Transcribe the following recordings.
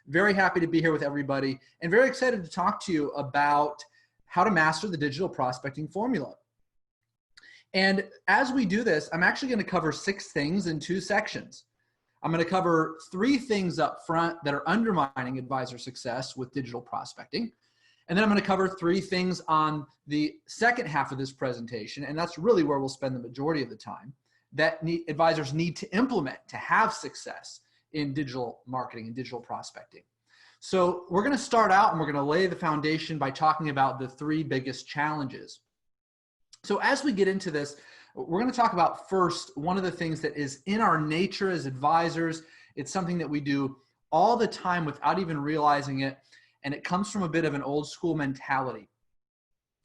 Very happy to be here with everybody and very excited to talk to you about how to master the digital prospecting formula. And as we do this, I'm actually going to cover 6 things in 2 sections. I'm going to cover 3 things up front that are undermining advisor success with digital prospecting. And then I'm going to cover 3 things on the second half of this presentation, and that's really where we'll spend the majority of the time, that advisors need to implement to have success in digital marketing and digital prospecting. So we're going to start out and we're going to lay the foundation by talking about the 3 biggest challenges. So as we get into this, we're going to talk about first one of the things that is in our nature as advisors. It's something that we do all the time without even realizing it, and it comes from a bit of an old school mentality,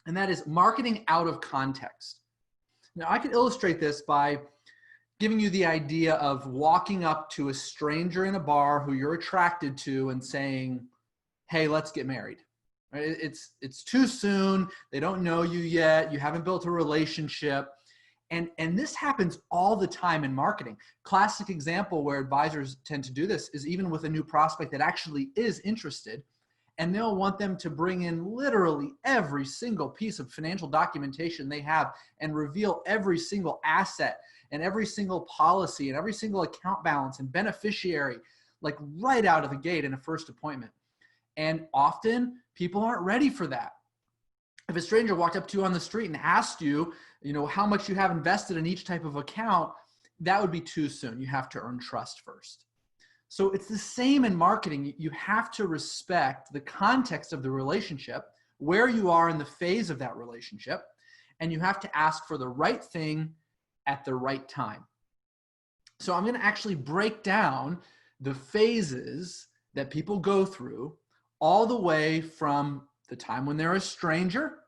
and that is marketing out of context. Now, I could illustrate this by giving you the idea of walking up to a stranger in a bar who you're attracted to and saying, hey, let's get married. Right? It's too soon. They don't know you yet. You haven't built a relationship. And this happens all the time in marketing. Classic example where advisors tend to do this is even with a new prospect that actually is interested, and they'll want them to bring in literally every single piece of financial documentation they have and reveal every single asset and every single policy and every single account balance and beneficiary, like right out of the gate in a first appointment. And often people aren't ready for that. If a stranger walked up to you on the street and asked you, how much you have invested in each type of account, that would be too soon. You have to earn trust first. So it's the same in marketing. You have to respect the context of the relationship, where you are in the phase of that relationship, and you have to ask for the right thing at the right time. So I'm going to actually break down the phases that people go through all the way from the time when they're a stranger.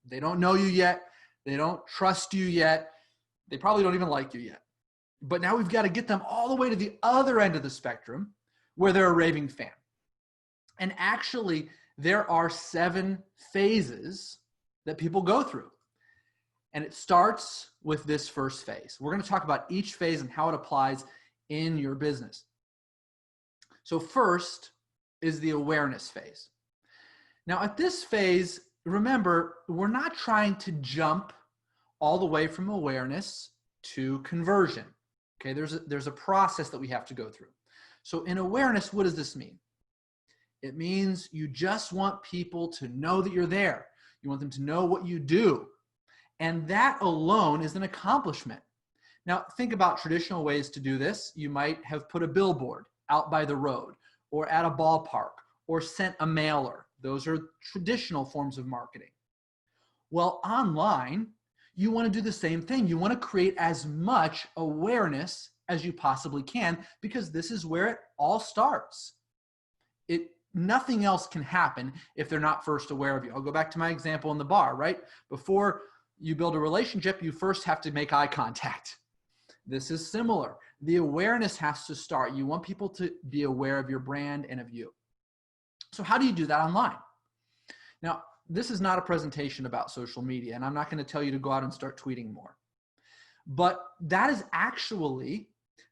They don't know you yet. They don't trust you yet. They probably don't even like you yet. But now we've got to get them all the way to the other end of the spectrum where they're a raving fan. And actually, there are 7 phases that people go through. And it starts with this first phase. We're going to talk about each phase and how it applies in your business. So first is the awareness phase. Now at this phase, remember, we're not trying to jump all the way from awareness to conversion. Okay, there's a process that we have to go through. So in awareness, what does this mean? It means you just want people to know that you're there. You want them to know what you do. And that alone is an accomplishment. Now think about traditional ways to do this. You might have put a billboard out by the road or at a ballpark or sent a mailer. Those are traditional forms of marketing. Well, online, you want to do the same thing. You want to create as much awareness as you possibly can, because this is where it all starts. Nothing else can happen if they're not first aware of you. I'll go back to my example in the bar, right? Before you build a relationship, you first have to make eye contact. This is similar. The awareness has to start. You want people to be aware of your brand and of you. So how do you do that online? Now, this is not a presentation about social media, and I'm not going to tell you to go out and start tweeting more. But that is actually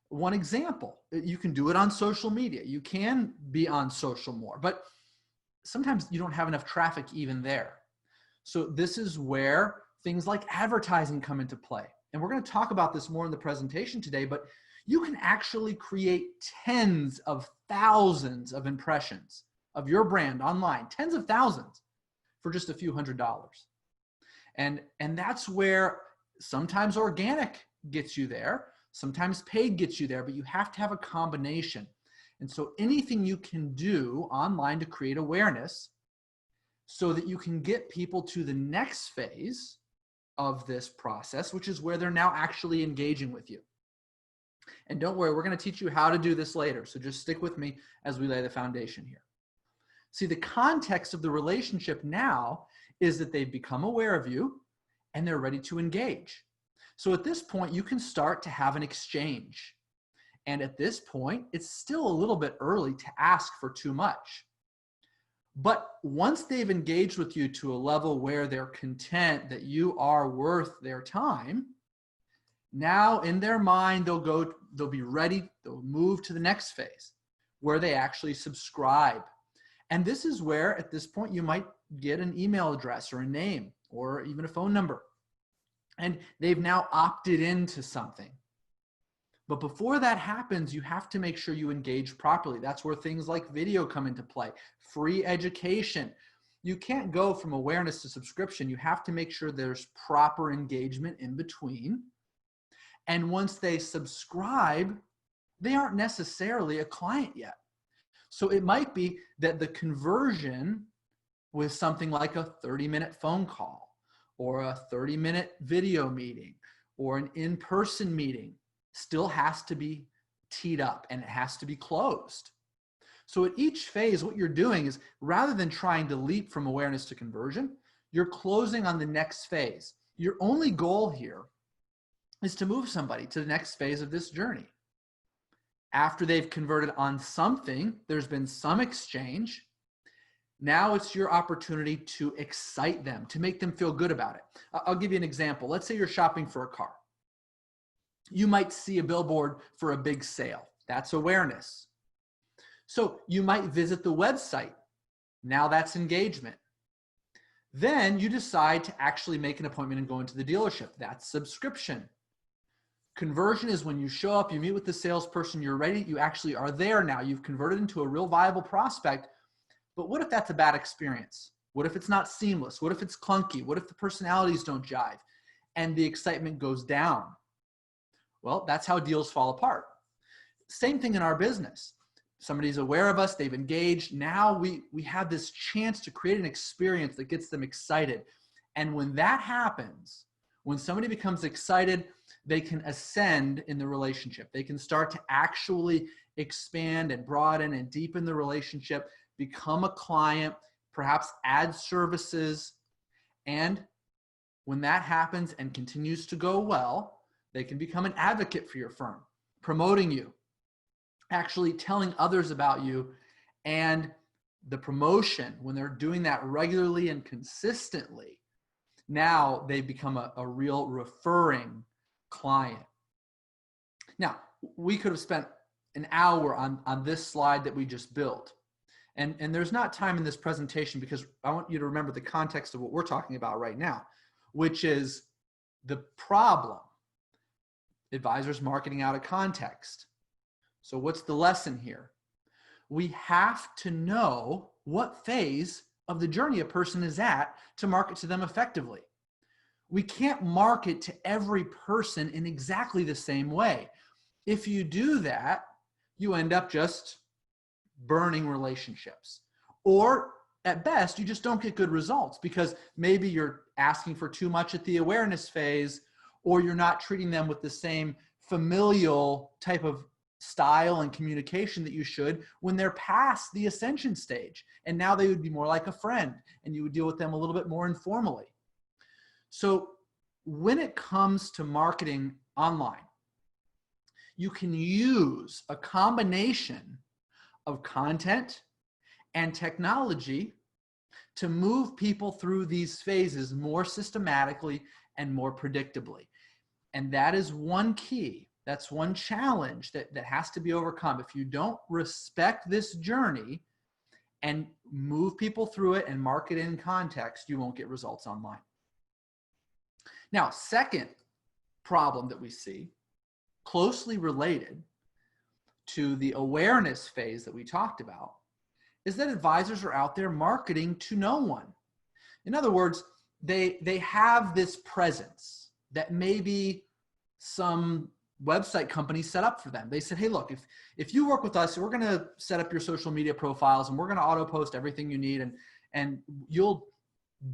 one example. You can do it on social media. You can be on social more, but sometimes you don't have enough traffic even there. So this is where things like advertising come into play. And we're going to talk about this more in the presentation today, but you can actually create tens of thousands of impressions of your brand online, tens of thousands, for just a few $100s. And that's where sometimes organic gets you there, sometimes paid gets you there, but you have to have a combination. And so anything you can do online to create awareness so that you can get people to the next phase of this process, which is where they're now actually engaging with you. And don't worry, we're going to teach you how to do this later. So just stick with me as we lay the foundation here. See, the context of the relationship now is that they've become aware of you and they're ready to engage. So at this point, you can start to have an exchange. And at this point, it's still a little bit early to ask for too much. But once they've engaged with you to a level where they're content that you are worth their time, now in their mind, they'll be ready, they'll move to the next phase, where they actually subscribe. And this is where, at this point, you might get an email address or a name or even a phone number. And they've now opted into something. But before that happens, you have to make sure you engage properly. That's where things like video come into play, free education. You can't go from awareness to subscription. You have to make sure there's proper engagement in between. And once they subscribe, they aren't necessarily a client yet. So it might be that the conversion with something like a 30-minute phone call or a 30-minute video meeting or an in-person meeting still has to be teed up and it has to be closed. So at each phase, what you're doing is, rather than trying to leap from awareness to conversion, you're closing on the next phase. Your only goal here is to move somebody to the next phase of this journey. After they've converted on something, there's been some exchange. Now it's your opportunity to excite them, to make them feel good about it. I'll give you an example. Let's say you're shopping for a car. You might see a billboard for a big sale. That's awareness. So you might visit the website. Now that's engagement. Then you decide to actually make an appointment and go into the dealership. That's subscription. Conversion is when you show up, you meet with the salesperson, you're ready, you actually are there now. You've converted into a real viable prospect. But what if that's a bad experience? What if it's not seamless? What if it's clunky? What if the personalities don't jive and the excitement goes down? Well, that's how deals fall apart. Same thing in our business. Somebody's aware of us, they've engaged. Now we have this chance to create an experience that gets them excited. And when that happens, when somebody becomes excited, they can ascend in the relationship. They can start to actually expand and broaden and deepen the relationship, become a client, perhaps add services. And when that happens and continues to go well, they can become an advocate for your firm, promoting you, actually telling others about you. And the promotion, when they're doing that regularly and consistently, now they've become a real referring client. Now, we could have spent an hour on this slide that we just built. And there's not time in this presentation because I want you to remember the context of what we're talking about right now, which is the problem. Advisors marketing out of context. So what's the lesson here? We have to know what phase of the journey a person is at to market to them effectively. We can't market to every person in exactly the same way. If you do that, you end up just burning relationships. Or at best, you just don't get good results because maybe you're asking for too much at the awareness phase, or you're not treating them with the same familial type of style and communication that you should when they're past the ascension stage. And now they would be more like a friend and you would deal with them a little bit more informally. So when it comes to marketing online, you can use a combination of content and technology to move people through these phases more systematically and more predictably. And that is one key. That's one challenge that has to be overcome. If you don't respect this journey and move people through it and market in context, you won't get results online. Now, second problem that we see, closely related to the awareness phase that we talked about, is that advisors are out there marketing to no one. In other words, they have this presence that maybe some website company set up for them. They said, hey, look, if you work with us, we're going to set up your social media profiles and we're going to auto post everything you need and you'll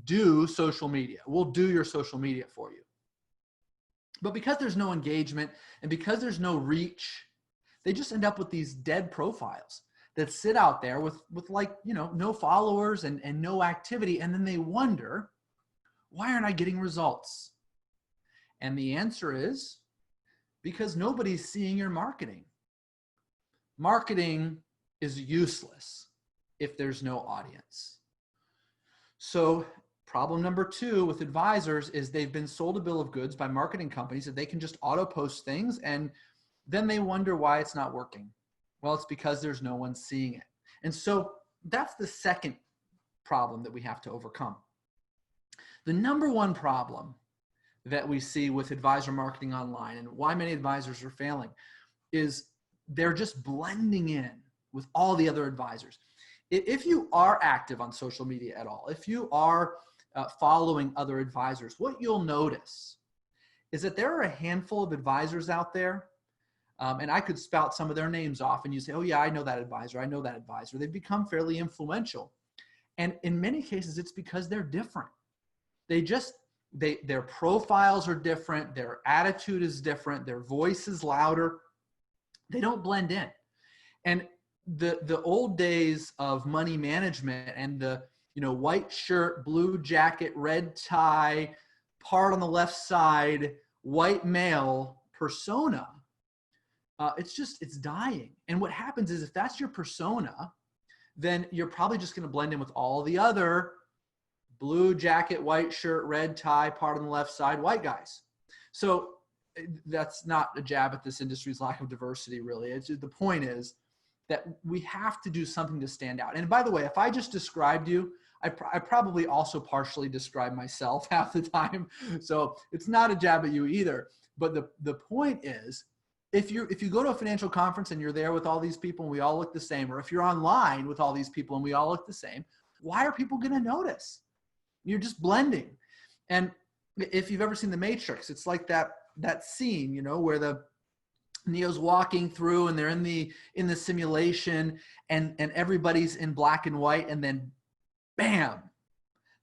do social media. We'll do your social media for you. But because there's no engagement and because there's no reach, they just end up with these dead profiles that sit out there with like, no followers and no activity. And then they wonder, why aren't I getting results? And the answer is because nobody's seeing your marketing. Marketing is useless if there's no audience. So problem number 2 with advisors is they've been sold a bill of goods by marketing companies that they can just auto post things and then they wonder why it's not working. Well, it's because there's no one seeing it. And so that's the second problem that we have to overcome. The number one problem that we see with advisor marketing online and why many advisors are failing is they're just blending in with all the other advisors. If you are active on social media at all, if you are following other advisors, what you'll notice is that there are a handful of advisors out there, and I could spout some of their names off and you say, oh yeah, I know that advisor, I know that advisor. They've become fairly influential. And in many cases, it's because they're different. Their profiles are different, their attitude is different, their voice is louder. They don't blend in. And the old days of money management and the white shirt, blue jacket, red tie, part on the left side, white male persona, it's dying. And what happens is if that's your persona, then you're probably just going to blend in with all the other blue jacket, white shirt, red tie, part on the left side, white guys. So that's not a jab at this industry's lack of diversity, really. The point is that we have to do something to stand out. And by the way, if I just described you, I probably also partially describe myself half the time. So it's not a jab at you either. But the point is, if you go to a financial conference and you're there with all these people and we all look the same, or if you're online with all these people and we all look the same, why are people going to notice? You're just blending. And if you've ever seen The Matrix, it's like that scene, where the Neo's walking through and they're in the simulation and everybody's in black and white, and then bam,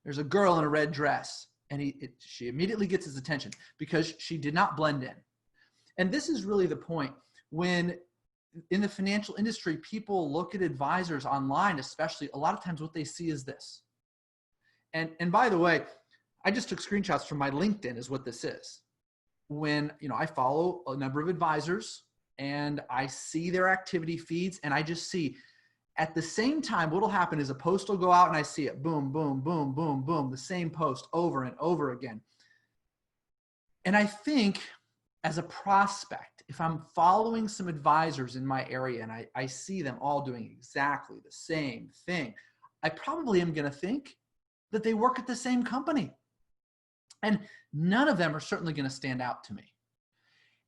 there's a girl in a red dress, and she immediately gets his attention because she did not blend in. And this is really the point. When in the financial industry, people look at advisors online, especially, a lot of times what they see is this. And by the way, I just took screenshots from my LinkedIn is what this is. When, I follow a number of advisors and I see their activity feeds, and I just see at the same time, what'll happen is a post will go out and I see it, boom, boom, boom, boom, boom, the same post over and over again. And I think as a prospect, if I'm following some advisors in my area and I see them all doing exactly the same thing, I probably am going to think that they work at the same company. And none of them are certainly going to stand out to me.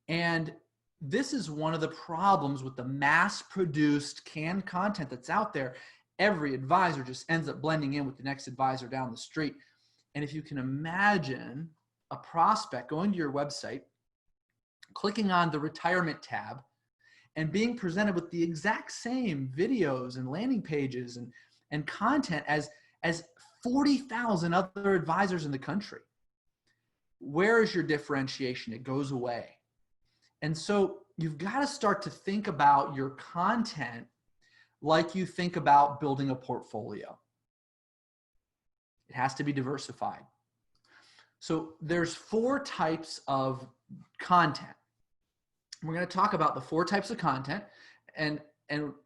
And this is one of the problems with the mass-produced canned content that's out there. Every advisor just ends up blending in with the next advisor down the street. And if you can imagine a prospect going to your website, clicking on the retirement tab, and being presented with the exact same videos and landing pages and content as 40,000 other advisors in the country. Where is your differentiation? It goes away. And so you've got to start to think about your content like you think about building a portfolio. It has to be diversified. So there's 4 types of content. We're going to talk about the 4 types of content, and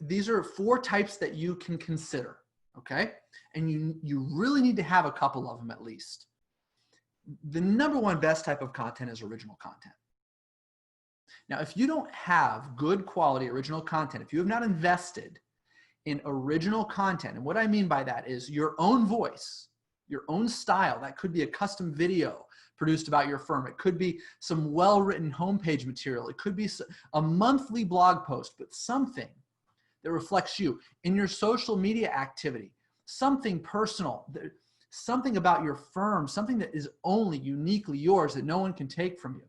these are 4 types that you can consider, okay? And you really need to have a couple of them at least. The number one best type of content is original content. Now, if you don't have good quality original content, if you have not invested in original content, and what I mean by that is your own voice, your own style, that could be a custom video produced about your firm. It could be some well-written homepage material. It could be a monthly blog post, but something that reflects you in your social media activity, something personal, something about your firm, something that is only uniquely yours that no one can take from you,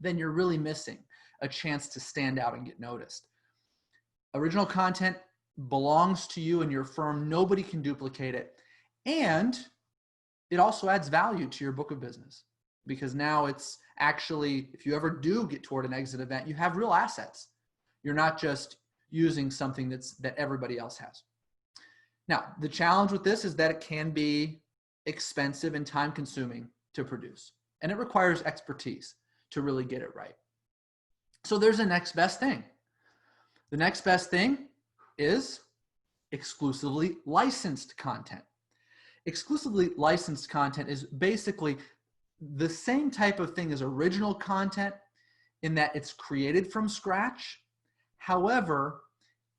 then you're really missing a chance to stand out and get noticed. Original content belongs to you and your firm. Nobody can duplicate it. And it also adds value to your book of business, because now it's actually, if you ever do get toward an exit event, you have real assets. You're not just using something that everybody else has. Now, the challenge with this is that it can be expensive and time consuming to produce, and it requires expertise to really get it right. So there's a next best thing. The next best thing is exclusively licensed content. Exclusively licensed content is basically the same type of thing as original content in that it's created from scratch. However,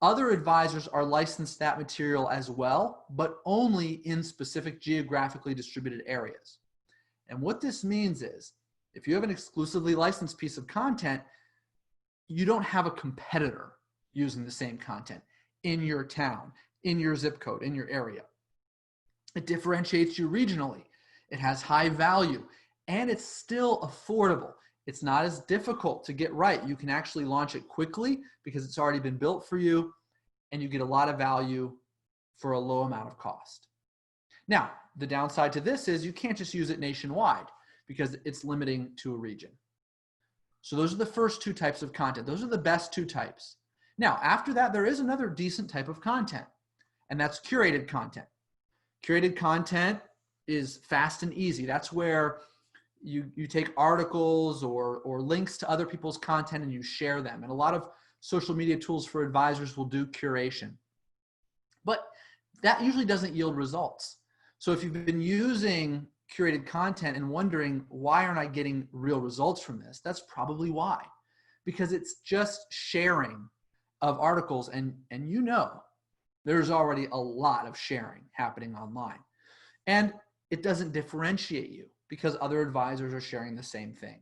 Other advisors are licensed that material as well, but only in specific geographically distributed areas. And what this means is, if you have an exclusively licensed piece of content, you don't have a competitor using the same content in your town, in your zip code, in your area. It differentiates you regionally. It has high value, and it's still affordable. It's not as difficult to get right. You can actually launch it quickly because it's already been built for you, and you get a lot of value for a low amount of cost. Now, the downside to this is you can't just use it nationwide because it's limiting to a region. So those are the first two types of content. Those are the best two types. Now, after that, there is another decent type of content, and that's curated content. Curated content is fast and easy. That's where you take articles or links to other people's content and you share them. And a lot of social media tools for advisors will do curation. But that usually doesn't yield results. So if you've been using curated content and wondering, why aren't I getting real results from this? That's probably why. Because it's just sharing of articles, and you know there's already a lot of sharing happening online. And it doesn't differentiate you because other advisors are sharing the same thing.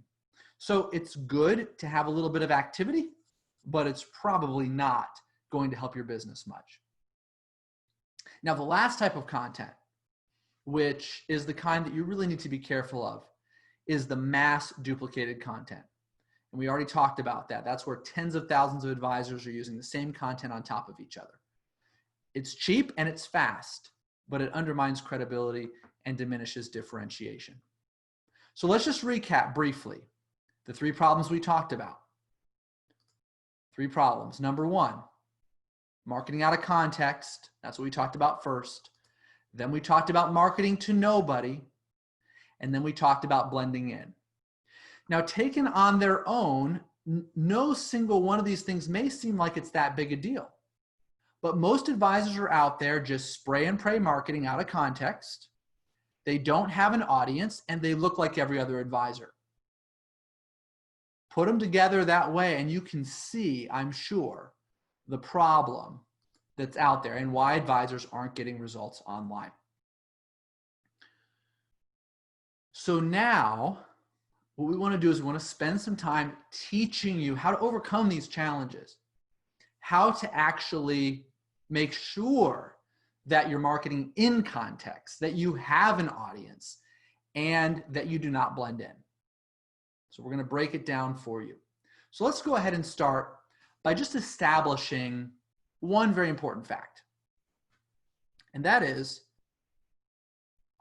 So it's good to have a little bit of activity, but it's probably not going to help your business much. Now, the last type of content, which is the kind that you really need to be careful of, is the mass duplicated content. And we already talked about that. That's where tens of thousands of advisors are using the same content on top of each other. It's cheap and it's fast, but it undermines credibility and diminishes differentiation. So let's just recap briefly the three problems we talked about. Three problems. Number one, marketing out of context. That's what we talked about first. Then we talked about marketing to nobody. And then we talked about blending in. Now, taken on their own, no single one of these things may seem like it's that big a deal. But most advisors are out there just spray and pray marketing out of context. They don't have an audience, and they look like every other advisor. Put them together that way, and you can see, I'm sure, the problem that's out there and why advisors aren't getting results online. So now, what we want to do is we want to spend some time teaching you how to overcome these challenges, how to actually make sure that you're marketing in context, that you have an audience, and that you do not blend in. So we're going to break it down for you. So let's go ahead and start by just establishing one very important fact. And that is,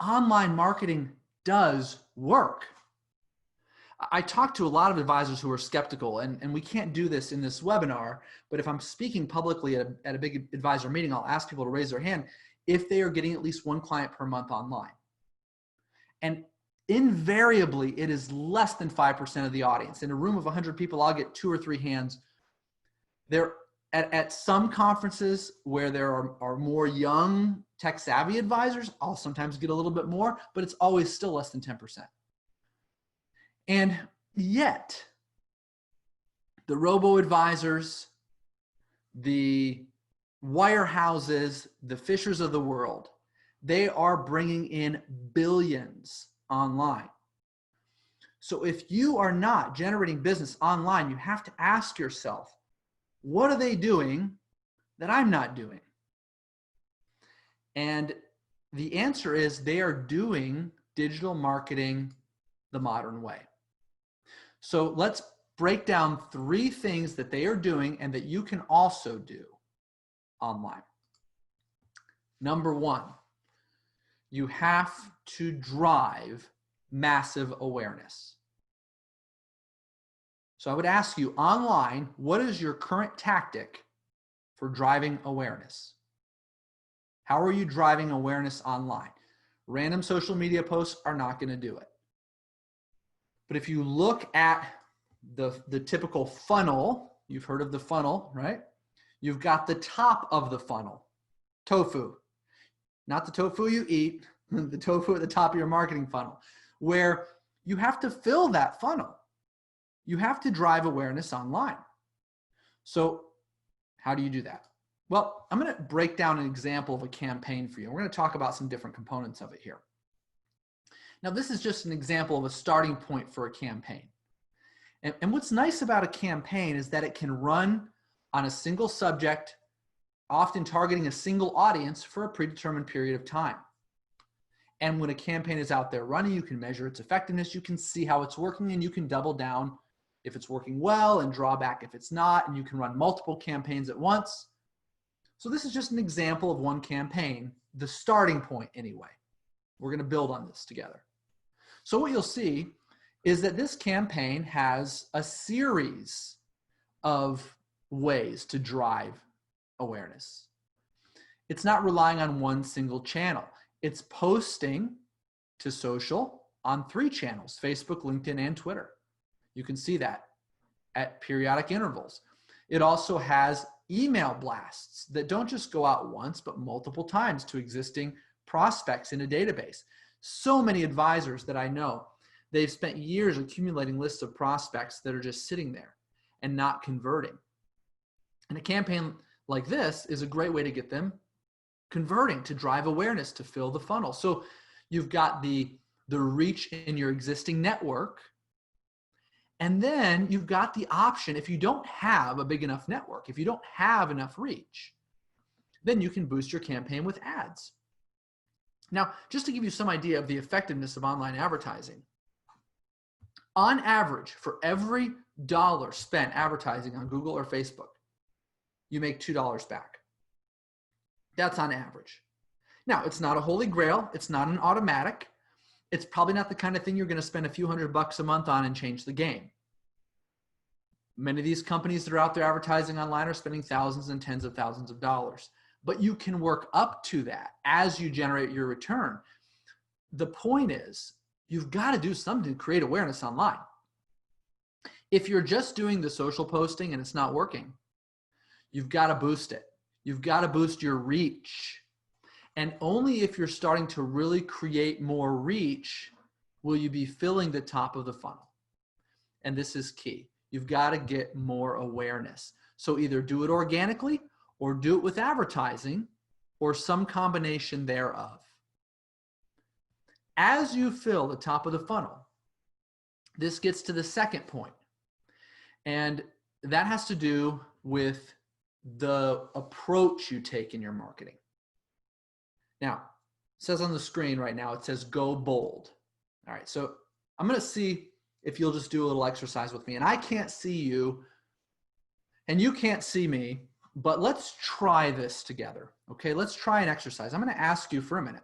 online marketing does work. I talk to a lot of advisors who are skeptical, and we can't do this in this webinar, but if I'm speaking publicly at a big advisor meeting, I'll ask people to raise their hand if they are getting at least one client per month online. And invariably, it is less than 5% of the audience. In a room of 100 people, I'll get 2 or 3 hands. There, at some conferences where there are more young, tech-savvy advisors, I'll sometimes get a little bit more, but it's always still less than 10%. And yet, the robo-advisors, the wirehouses, the Fishers of the world, they are bringing in billions online. So if you are not generating business online, you have to ask yourself, what are they doing that I'm not doing? And the answer is they are doing digital marketing the modern way. So let's break down 3 things that they are doing and that you can also do online. Number 1, you have to drive massive awareness. So I would ask you online, what is your current tactic for driving awareness? How are you driving awareness online? Random social media posts are not going to do it. But if you look at the typical funnel, you've heard of the funnel, right? You've got the top of the funnel, tofu. Not the tofu you eat, the tofu at the top of your marketing funnel, where you have to fill that funnel. You have to drive awareness online. So how do you do that? Well, I'm going to break down an example of a campaign for you. We're going to talk about some different components of it here. Now, this is just an example of a starting point for a campaign. And what's nice about a campaign is that it can run on a single subject, often targeting a single audience for a predetermined period of time. And when a campaign is out there running, you can measure its effectiveness, you can see how it's working, and you can double down if it's working well and draw back if it's not, and you can run multiple campaigns at once. So this is just an example of one campaign, the starting point anyway. We're going to build on this together. So what you'll see is that this campaign has a series of ways to drive awareness. It's not relying on one single channel. It's posting to social on 3 channels, Facebook, LinkedIn, and Twitter. You can see that at periodic intervals. It also has email blasts that don't just go out once, but multiple times to existing prospects in a database. So many advisors that I know, they've spent years accumulating lists of prospects that are just sitting there and not converting. And a campaign like this is a great way to get them converting, to drive awareness, to fill the funnel. So you've got the reach in your existing network, and then you've got the option, if you don't have a big enough network, if you don't have enough reach, then you can boost your campaign with ads. Now, just to give you some idea of the effectiveness of online advertising, on average, for every dollar spent advertising on Google or Facebook, you make $2 back. That's on average. Now, it's not a holy grail. It's not an automatic. It's probably not the kind of thing you're going to spend a few $100 a month on and change the game. Many of these companies that are out there advertising online are spending thousands and tens of thousands of dollars. But you can work up to that as you generate your return. The point is, you've got to do something to create awareness online. If you're just doing the social posting and it's not working, you've got to boost it. You've got to boost your reach. And only if you're starting to really create more reach will you be filling the top of the funnel. And this is key. You've got to get more awareness. So either do it organically or do it with advertising or some combination thereof. As you fill the top of the funnel, this gets to the second point. And that has to do with the approach you take in your marketing. Now, it says on the screen right now, it says go bold. All right, so I'm going to see if you'll just do a little exercise with me. And I can't see you, and you can't see me, but let's try this together, okay? Let's try an exercise. I'm going to ask you for a minute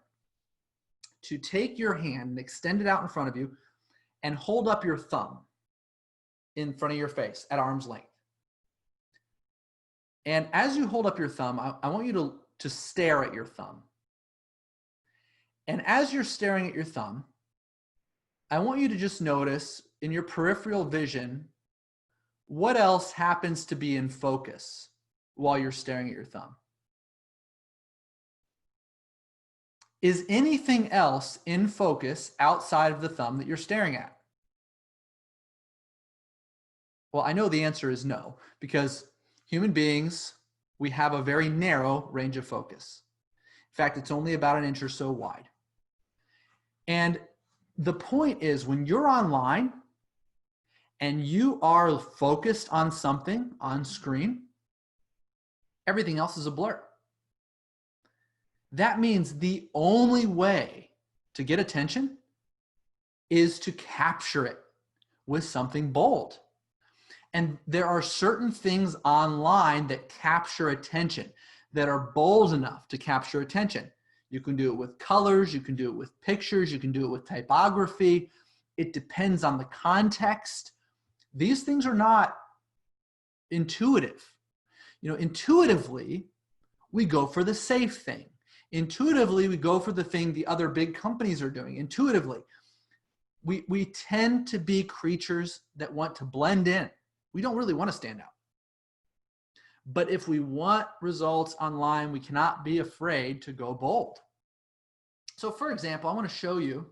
to take your hand and extend it out in front of you and hold up your thumb in front of your face at arm's length. And as you hold up your thumb, I want you to stare at your thumb. And as you're staring at your thumb, I want you to just notice in your peripheral vision, what else happens to be in focus while you're staring at your thumb? Is anything else in focus outside of the thumb that you're staring at? Well, I know the answer is no, because human beings, we have a very narrow range of focus. In fact, it's only about an inch or so wide. And the point is, when you're online and you are focused on something on screen, everything else is a blur. That means the only way to get attention is to capture it with something bold. And there are certain things online that capture attention, that are bold enough to capture attention. You can do it with colors, you can do it with pictures, you can do it with typography. It depends on the context. These things are not intuitive. You know, intuitively, we go for the safe thing. Intuitively, we go for the thing the other big companies are doing. Intuitively, we tend to be creatures that want to blend in. We don't really want to stand out. But if we want results online, we cannot be afraid to go bold. So for example, I want to show you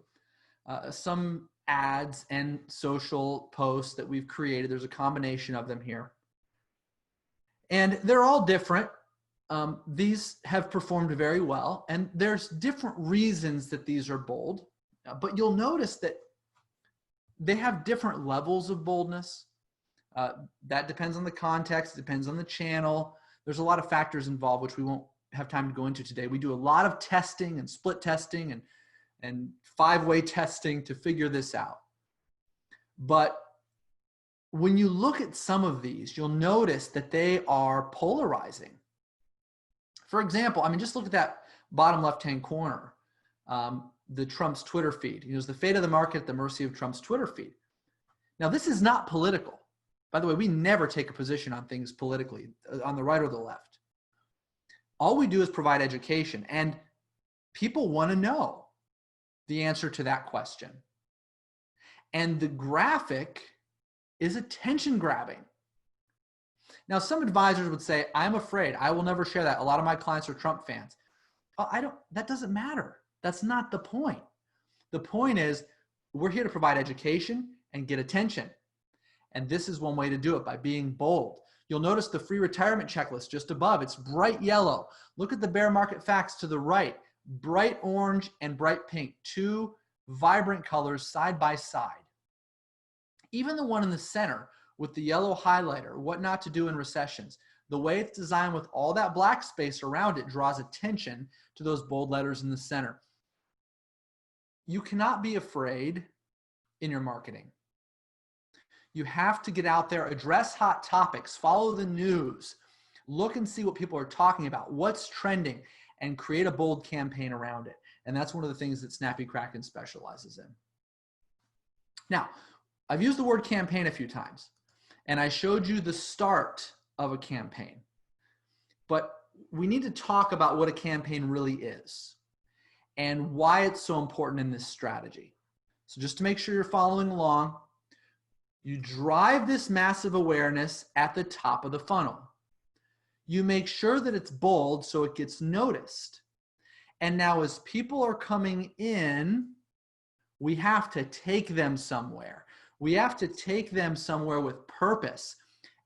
some ads and social posts that we've created. There's a combination of them here. And they're all different. These have performed very well, and there's different reasons that these are bold, but you'll notice that they have different levels of boldness. That depends on the context, depends on the channel. There's a lot of factors involved, which we won't have time to go into today. We do a lot of testing and split testing and five-way testing to figure this out. But when you look at some of these, you'll notice that they are polarizing. For example, I mean, just look at that bottom left-hand corner, the Trump's Twitter feed. It was the fate of the market at the mercy of Trump's Twitter feed. Now, this is not political. By the way, we never take a position on things politically, on the right or the left. All we do is provide education, and people want to know the answer to that question. And the graphic is attention grabbing. Now, some advisors would say, I'm afraid I will never share that. A lot of my clients are Trump fans. Well, that doesn't matter. That's not the point. The point is we're here to provide education and get attention. And this is one way to do it, by being bold. You'll notice the free retirement checklist just above. It's bright yellow. Look at the bear market facts to the right. Bright orange and bright pink, two vibrant colors side by side. Even the one in the center with the yellow highlighter, what not to do in recessions. The way it's designed with all that black space around it draws attention to those bold letters in the center. You cannot be afraid in your marketing. You have to get out there, address hot topics, follow the news, look and see what people are talking about, what's trending, and create a bold campaign around it. And that's one of the things that Snappy Kraken specializes in. Now, I've used the word campaign a few times, and I showed you the start of a campaign. But we need to talk about what a campaign really is and why it's so important in this strategy. So just to make sure you're following along, you drive this massive awareness at the top of the funnel. You make sure that it's bold so it gets noticed. And now as people are coming in, we have to take them somewhere. We have to take them somewhere with purpose.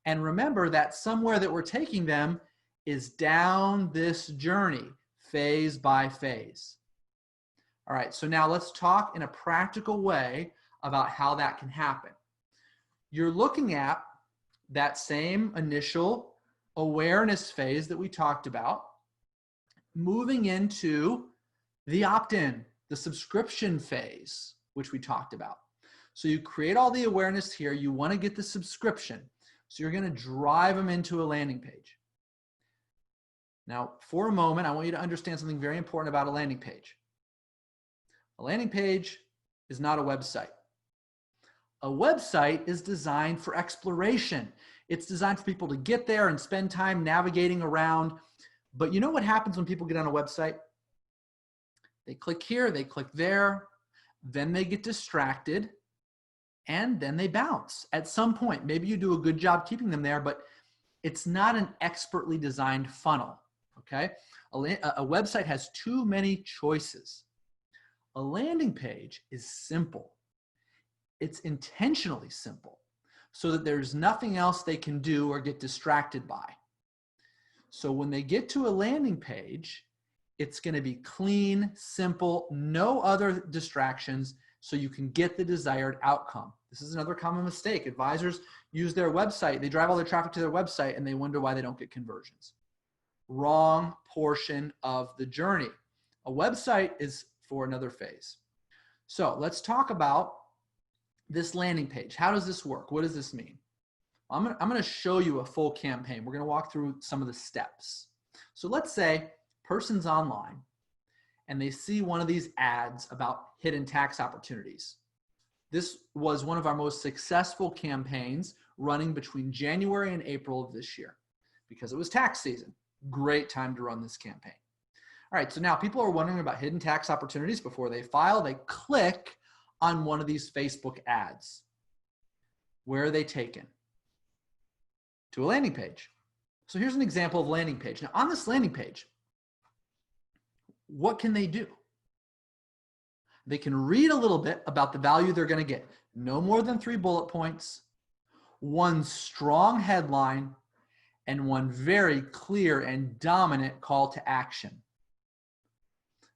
And remember that somewhere that we're taking them is down this journey, phase by phase. All right, so now let's talk in a practical way about how that can happen. You're looking at that same initial awareness phase that we talked about, moving into the opt-in, the subscription phase, which we talked about. So you create all the awareness here. You want to get the subscription. So you're going to drive them into a landing page. Now, for a moment, I want you to understand something very important about a landing page. A landing page is not a website. A website is designed for exploration. It's designed for people to get there and spend time navigating around. But you know what happens when people get on a website? They click here, they click there, then they get distracted, and then they bounce at some point. Maybe you do a good job keeping them there, but it's not an expertly designed funnel, okay? A website has too many choices. A landing page is simple. It's intentionally simple so that there's nothing else they can do or get distracted by. So when they get to a landing page, it's going to be clean, simple, no other distractions, so you can get the desired outcome. This is another common mistake. Advisors use their website, they drive all their traffic to their website, and they wonder why they don't get conversions. Wrong portion of the journey. A website is for another phase. So let's talk about this landing page. How does this work? What does this mean? I'm going to show you a full campaign. We're going to walk through some of the steps. So let's say person's online and they see one of these ads about hidden tax opportunities. This was one of our most successful campaigns running between January and April of this year because it was tax season. Great time to run this campaign. All right, so now people are wondering about hidden tax opportunities before they file. They click on one of these Facebook ads. Where are they taken? To a landing page. So here's an example of landing page. Now on this landing page, what can they do? They can read a little bit about the value they're going to get. No more than 3 bullet points, one strong headline, and one very clear and dominant call to action.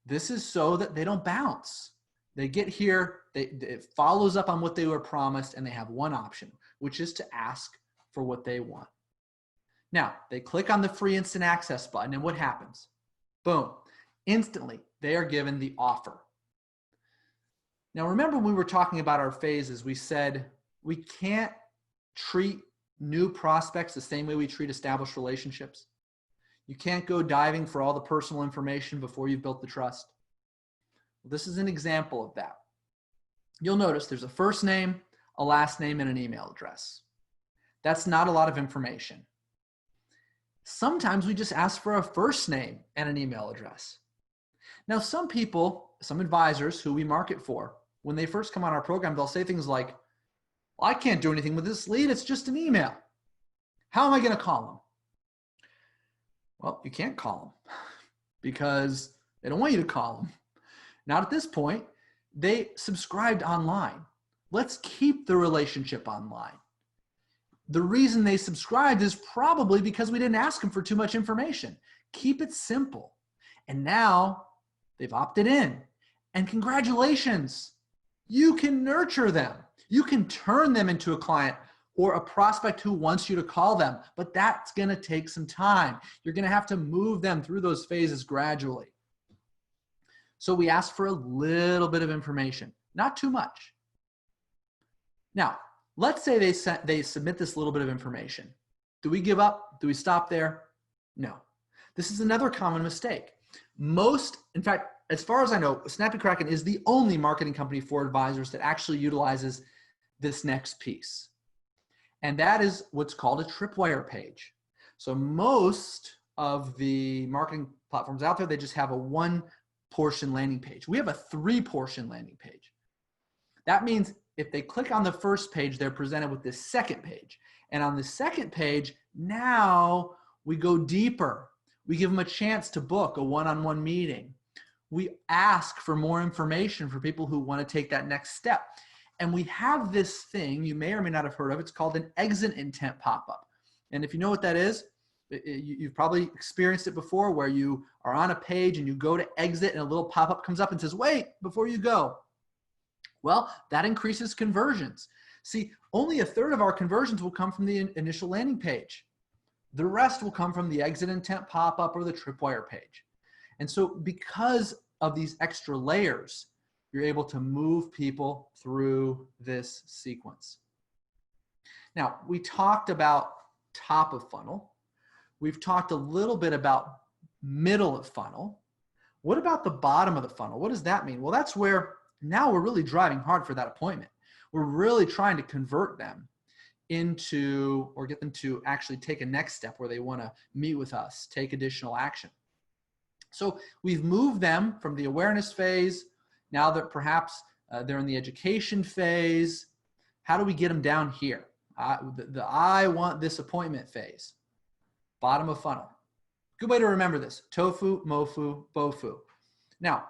This is so that they don't bounce. They get here, it follows up on what they were promised, and they have one option, which is to ask for what they want. Now, they click on the free instant access button, and what happens? Boom. Instantly, they are given the offer. Now, remember when we were talking about our phases, we said we can't treat new prospects the same way we treat established relationships. You can't go diving for all the personal information before you've built the trust. Well, this is an example of that. You'll notice there's a first name, a last name, and an email address. That's not a lot of information. Sometimes we just ask for a first name and an email address. Now, some people, some advisors who we market for, when they first come on our program, they'll say things like, well, I can't do anything with this lead. It's just an email. How am I going to call them? Well, you can't call them because they don't want you to call them. Not at this point. They subscribed online. Let's keep the relationship online. The reason they subscribed is probably because we didn't ask them for too much information. Keep it simple. And now they've opted in. And congratulations, you can nurture them. You can turn them into a client or a prospect who wants you to call them, but that's going to take some time. You're going to have to move them through those phases gradually. So we ask for a little bit of information, not too much. Now, let's say they submit this little bit of information. Do we give up? Do we stop there? No. This is another common mistake. In fact, as far as I know, Snappy Kraken is the only marketing company for advisors that actually utilizes this next piece. And that is what's called a tripwire page. So most of the marketing platforms out there, they just have a one-portion landing page. We have a three-portion landing page. That means if they click on the first page, they're presented with this second page. And on the second page, now we go deeper. We give them a chance to book a one-on-one meeting. We ask for more information for people who want to take that next step. And we have this thing you may or may not have heard of. It's called an exit intent pop-up. And if you know what that is, you've probably experienced it before where you are on a page and you go to exit and a little pop-up comes up and says, wait, before you go. Well, that increases conversions. See, only a third of our conversions will come from the initial landing page. The rest will come from the exit intent pop-up or the tripwire page. And so because of these extra layers, you're able to move people through this sequence. Now, we talked about top of funnel. We've talked a little bit about middle of funnel. What about the bottom of the funnel? What does that mean? Well, that's where now we're really driving hard for that appointment. We're really trying to convert them into, or get them to actually take a next step where they want to meet with us, take additional action. So we've moved them from the awareness phase. Now that perhaps they're in the education phase. How do we get them down here? The I want this appointment phase. Bottom of funnel. Good way to remember this. Tofu, mofu, bofu. Now,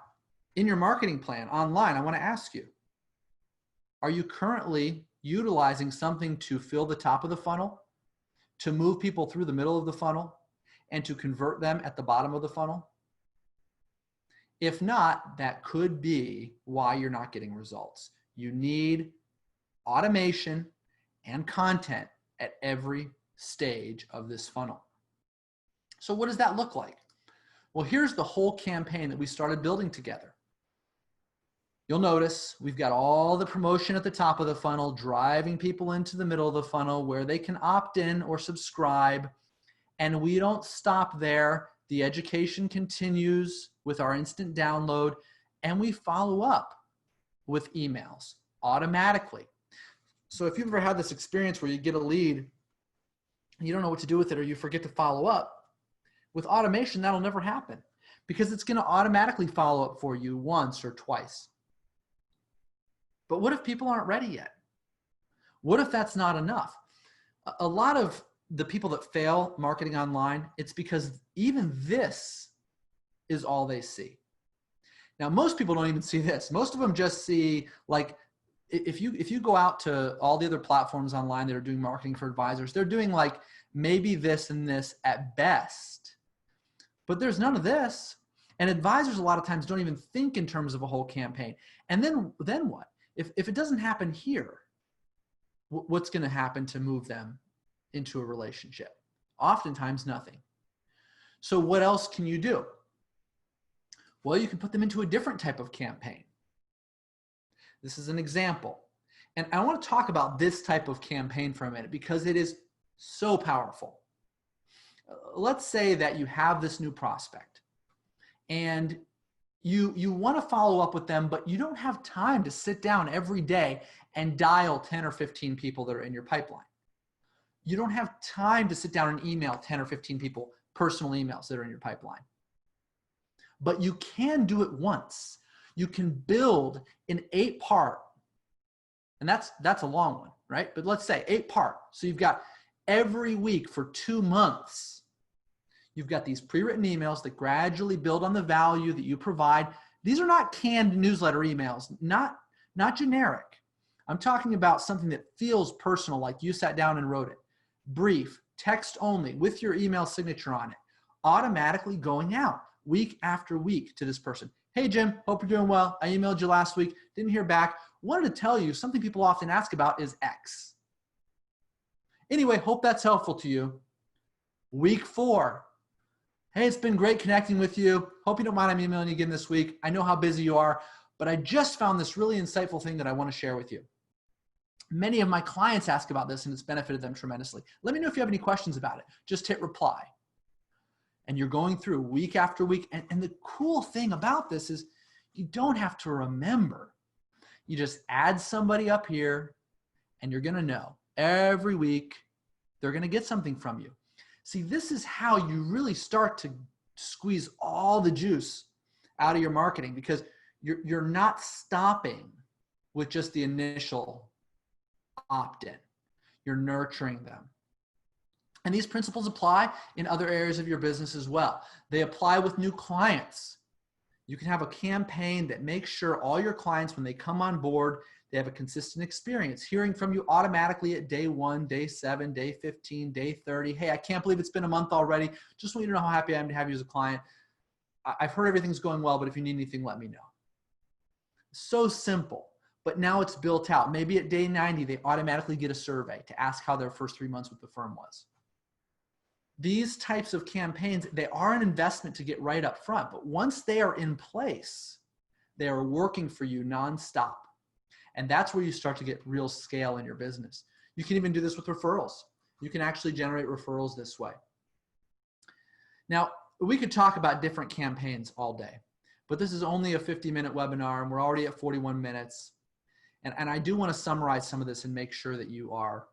in your marketing plan online, I want to ask you, are you currently utilizing something to fill the top of the funnel, to move people through the middle of the funnel, and to convert them at the bottom of the funnel? If not, that could be why you're not getting results. You need automation and content at every stage of this funnel. So what does that look like? Well, here's the whole campaign that we started building together. You'll notice we've got all the promotion at the top of the funnel, driving people into the middle of the funnel where they can opt in or subscribe. And we don't stop there. The education continues with our instant download, and we follow up with emails automatically. So if you've ever had this experience where you get a lead and you don't know what to do with it, or you forget to follow up, with automation, that'll never happen because it's going to automatically follow up for you once or twice. But what if people aren't ready yet? What if that's not enough? A lot of the people that fail marketing online, it's because even this is all they see. Now, most people don't even see this. Most of them just see like if you go out to all the other platforms online that are doing marketing for advisors, they're doing like maybe this and this at best, but there's none of this. And advisors a lot of times don't even think in terms of a whole campaign. And then what? If it doesn't happen here, what's going to happen to move them into a relationship? Oftentimes nothing. So what else can you do? Well, you can put them into a different type of campaign. This is an example. And I want to talk about this type of campaign for a minute because it is so powerful. Let's say that you have this new prospect and you want to follow up with them, but you don't have time to sit down every day and dial 10 or 15 people that are in your pipeline. You don't have time to sit down and email 10 or 15 people, personal emails that are in your pipeline. But you can do it once. You can build an 8-part, and that's a long one, right? But let's say 8-part. So you've got every week for 2 months, you've got these pre-written emails that gradually build on the value that you provide. These are not canned newsletter emails, not generic. I'm talking about something that feels personal, like you sat down and wrote it. Brief, text only, with your email signature on it, automatically going out week after week to this person. Hey, Jim, hope you're doing well. I emailed you last week, didn't hear back. Wanted to tell you something people often ask about is X. Anyway, hope that's helpful to you. Week 4. Hey, it's been great connecting with you. Hope you don't mind I'm emailing you again this week. I know how busy you are, but I just found this really insightful thing that I want to share with you. Many of my clients ask about this and it's benefited them tremendously. Let me know if you have any questions about it. Just hit reply. And you're going through week after week. And the cool thing about this is you don't have to remember. You just add somebody up here and you're going to know every week they're going to get something from you. See, this is how you really start to squeeze all the juice out of your marketing because you're not stopping with just the initial opt-in. You're nurturing them. And these principles apply in other areas of your business as well. They apply with new clients. You can have a campaign that makes sure all your clients, when they come on board, they have a consistent experience, hearing from you automatically at day 1, day 7, day 15, day 30. Hey, I can't believe it's been a month already. Just want you to know how happy I am to have you as a client. I've heard everything's going well, but if you need anything, let me know. So simple, but now it's built out. Maybe at day 90, they automatically get a survey to ask how their first 3 months with the firm was. These types of campaigns, they are an investment to get right up front, but once they are in place, they are working for you nonstop. And that's where you start to get real scale in your business. You can even do this with referrals. You can actually generate referrals this way. Now, we could talk about different campaigns all day, but this is only a 50-minute webinar and we're already at 41 minutes. And I do want to summarize some of this and make sure that you are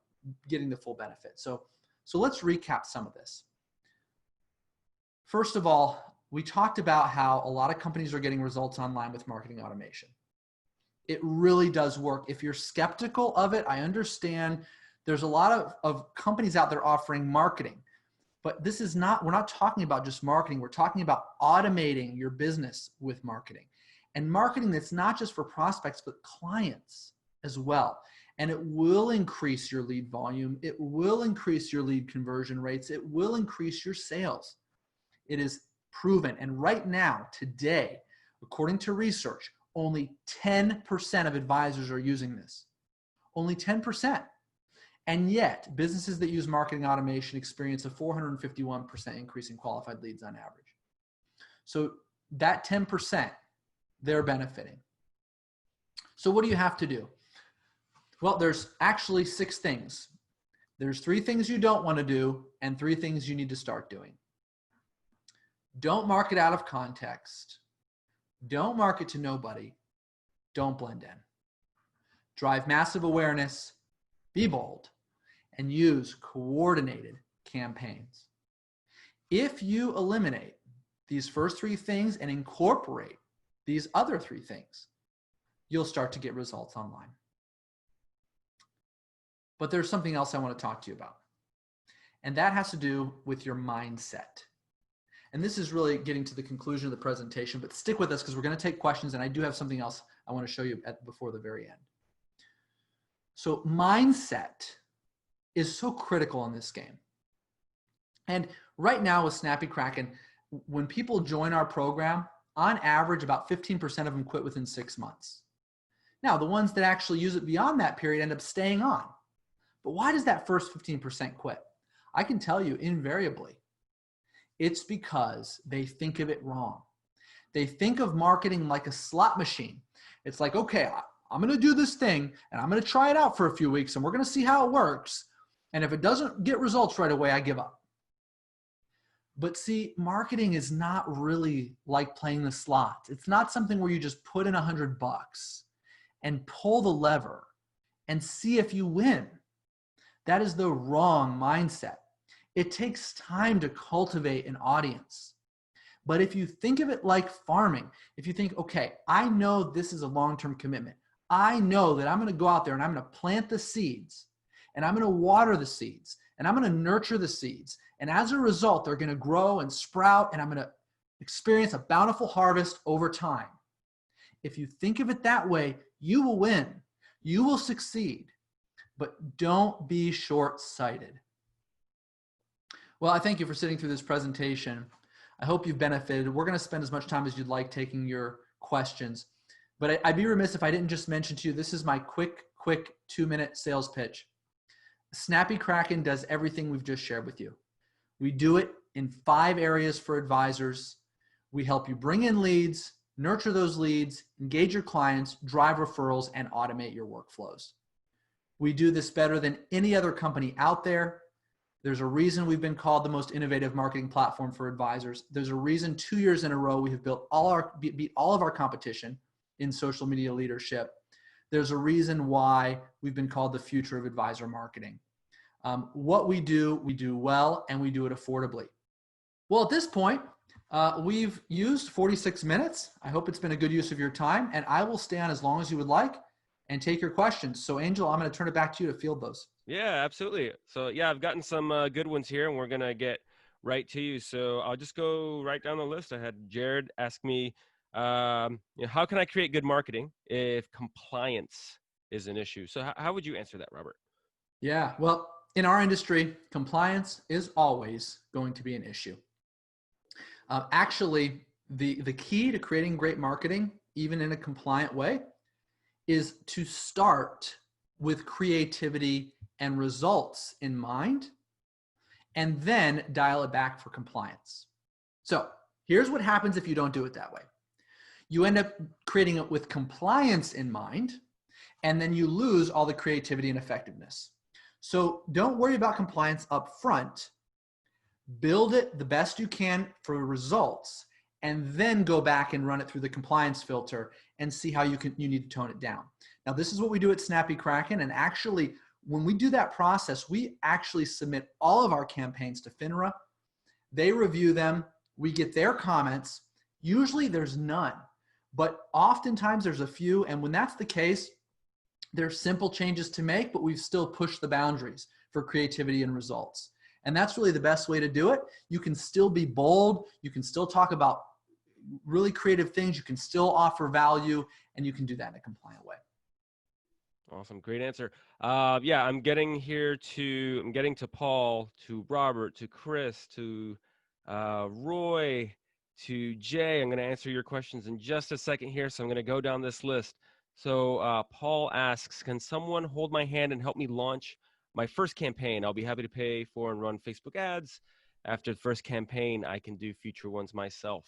getting the full benefit. So let's recap some of this. First of all, we talked about how a lot of companies are getting results online with marketing automation. It really does work. If you're skeptical of it, I understand there's a lot of companies out there offering marketing, but this is not, we're not talking about just marketing. We're talking about automating your business with marketing, and marketing that's not just for prospects, but clients as well. And it will increase your lead volume. It will increase your lead conversion rates. It will increase your sales. It is proven. And right now, today, according to research, only 10% of advisors are using this. Only 10%. And yet, businesses that use marketing automation experience a 451% increase in qualified leads on average. So that 10%, they're benefiting. So what do you have to do? Well, there's actually 6 things. There's 3 things you don't want to do and 3 things you need to start doing. Don't market out of context. Don't market to nobody. Don't blend in. Drive massive awareness, be bold, and use coordinated campaigns. If you eliminate these first 3 things and incorporate these other 3 things, you'll start to get results online. But there's something else I want to talk to you about, and that has to do with your mindset. And this is really getting to the conclusion of the presentation, but stick with us because we're going to take questions, and I do have something else I want to show you before the very end. So mindset is so critical in this game. And right now with Snappy Kraken, when people join our program, on average, about 15% of them quit within 6 months. Now, the ones that actually use it beyond that period end up staying on. But why does that first 15% quit? I can tell you invariably, it's because they think of it wrong. They think of marketing like a slot machine. It's like, okay, I'm going to do this thing and I'm going to try it out for a few weeks and we're going to see how it works. And if it doesn't get results right away, I give up. But see, marketing is not really like playing the slots. It's not something where you just put in $100 and pull the lever and see if you win. That is the wrong mindset. It takes time to cultivate an audience. But if you think of it like farming, if you think, okay, I know this is a long-term commitment. I know that I'm going to go out there and I'm going to plant the seeds and I'm going to water the seeds and I'm going to nurture the seeds. And as a result, they're going to grow and sprout and I'm going to experience a bountiful harvest over time. If you think of it that way, you will win. You will succeed. But don't be short-sighted. Well, I thank you for sitting through this presentation. I hope you've benefited. We're going to spend as much time as you'd like taking your questions. But I'd be remiss if I didn't just mention to you, this is my quick 2-minute sales pitch. Snappy Kraken does everything we've just shared with you. We do it in 5 areas for advisors. We help you bring in leads, nurture those leads, engage your clients, drive referrals, and automate your workflows. We do this better than any other company out there. There's a reason we've been called the most innovative marketing platform for advisors. There's a reason 2 years in a row we have beat all of our competition in social media leadership. There's a reason why we've been called the future of advisor marketing. What we do well, and we do it affordably. Well, at this point, we've used 46 minutes. I hope it's been a good use of your time, and I will stay on as long as you would like and take your questions. So Angel, I'm going to turn it back to you to field those. Yeah, absolutely. So yeah, I've gotten some good ones here and we're going to get right to you. So I'll just go right down the list. I had Jared ask me, how can I create good marketing if compliance is an issue? So how would you answer that, Robert? Yeah, well, in our industry, compliance is always going to be an issue. Actually, the key to creating great marketing, even in a compliant way, is to start with creativity and results in mind, and then dial it back for compliance. So here's what happens if you don't do it that way. You end up creating it with compliance in mind, and then you lose all the creativity and effectiveness. So don't worry about compliance up front. Build it the best you can for results, and then go back and run it through the compliance filter and see how you need to tone it down. Now, this is what we do at Snappy Kraken, and actually, when we do that process, we actually submit all of our campaigns to FINRA. They review them. We get their comments. Usually there's none, but oftentimes there's a few, and when that's the case, there's simple changes to make, but we've still pushed the boundaries for creativity and results. And that's really the best way to do it. You can still be bold. You can still talk about really creative things. You can still offer value, and you can do that in a compliant way. Awesome. Great answer. Yeah, I'm getting to Paul, to Robert, to Chris, to Roy, to Jay. I'm going to answer your questions in just a second here. So I'm going to go down this list. So Paul asks, can someone hold my hand and help me launch my first campaign? I'll be happy to pay for and run Facebook ads. After the first campaign, I can do future ones myself.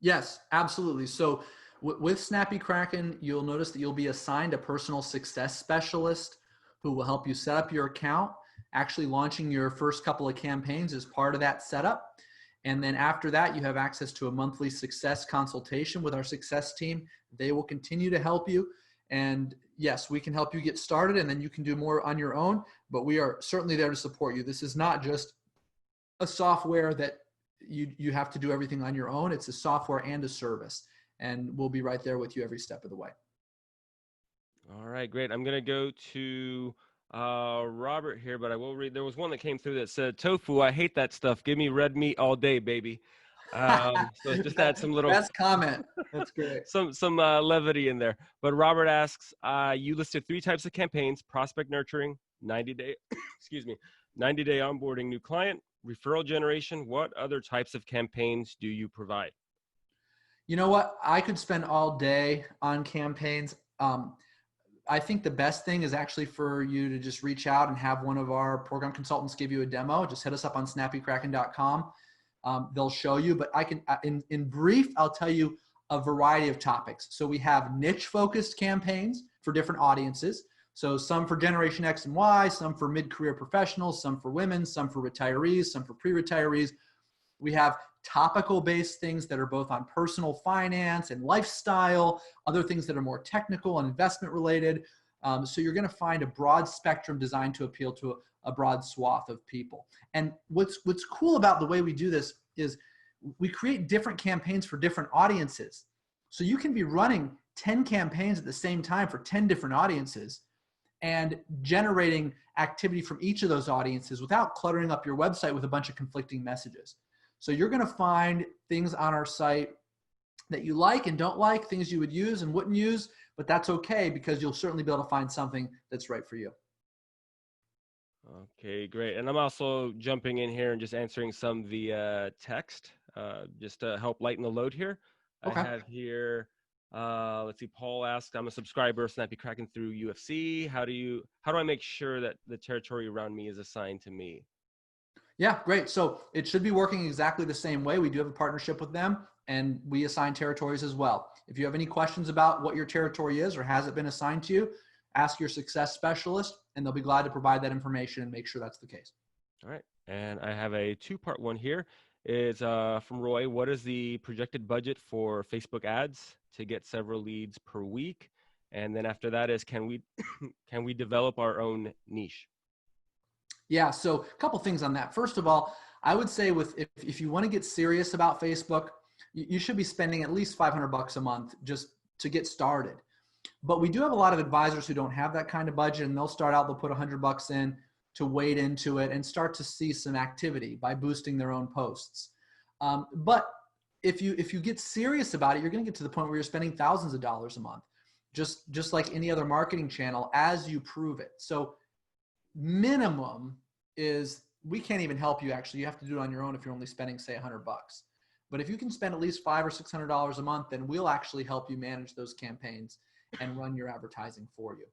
Yes, absolutely. So with Snappy Kraken, you'll notice that you'll be assigned a personal success specialist who will help you set up your account. Actually, launching your first couple of campaigns is part of that setup. And then after that, you have access to a monthly success consultation with our success team. They will continue to help you. And yes, we can help you get started, and then you can do more on your own, but we are certainly there to support you. This is not just a software that you have to do everything on your own. It's a software and a service, and we'll be right there with you every step of the way. All right, great. I'm going to go to Robert here, but I will read. There was one that came through that said, tofu, I hate that stuff. Give me red meat all day, baby. So just add some little Best comment. That's great. some levity in there. But Robert asks, you listed 3 types of campaigns: prospect nurturing, 90-day, excuse me, 90-day onboarding new client, referral generation. What other types of campaigns do you provide? You know what? I could spend all day on campaigns. I think the best thing is actually for you to just reach out and have one of our program consultants give you a demo. Just hit us up on snappykraken.com. They'll show you, but I can, in brief, I'll tell you a variety of topics. So we have niche focused campaigns for different audiences. So some for Generation X and Y, some for mid-career professionals, some for women, some for retirees, some for pre-retirees. We have topical based things that are both on personal finance and lifestyle, other things that are more technical and investment related. So you're going to find a broad spectrum designed to appeal to a broad swath of people. And what's cool about the way we do this is we create different campaigns for different audiences. So you can be running 10 campaigns at the same time for 10 different audiences and generating activity from each of those audiences without cluttering up your website with a bunch of conflicting messages. So you're going to find things on our site that you like and don't like, things you would use and wouldn't use, but that's okay because you'll certainly be able to find something that's right for you. Okay, great. And I'm also jumping in here and just answering some via text, just to help lighten the load here. Okay. I have here, let's see, Paul asked, I'm a subscriber of Snappy Kraken through UFC. How do I make sure that the territory around me is assigned to me? Yeah, great. So it should be working exactly the same way. We do have a partnership with them and we assign territories as well. If you have any questions about what your territory is or has it been assigned to you, ask your success specialist and they'll be glad to provide that information and make sure that's the case. All right. And I have a 2-part one here. It's from Roy. What is the projected budget for Facebook ads to get several leads per week? And then after that is, can we develop our own niche? Yeah, so a couple things on that. First of all, I would say if you want to get serious about Facebook, you should be spending at least $500 a month just to get started. But we do have a lot of advisors who don't have that kind of budget, and they'll put $100 in to wade into it and start to see some activity by boosting their own posts. But if you get serious about it, you're going to get to the point where you're spending thousands of dollars a month, just like any other marketing channel as you prove it. So minimum is we can't even help you. Actually, you have to do it on your own if you're only spending, say, $100. But if you can spend at least $500 or $600 a month, then we'll actually help you manage those campaigns and run your advertising for you.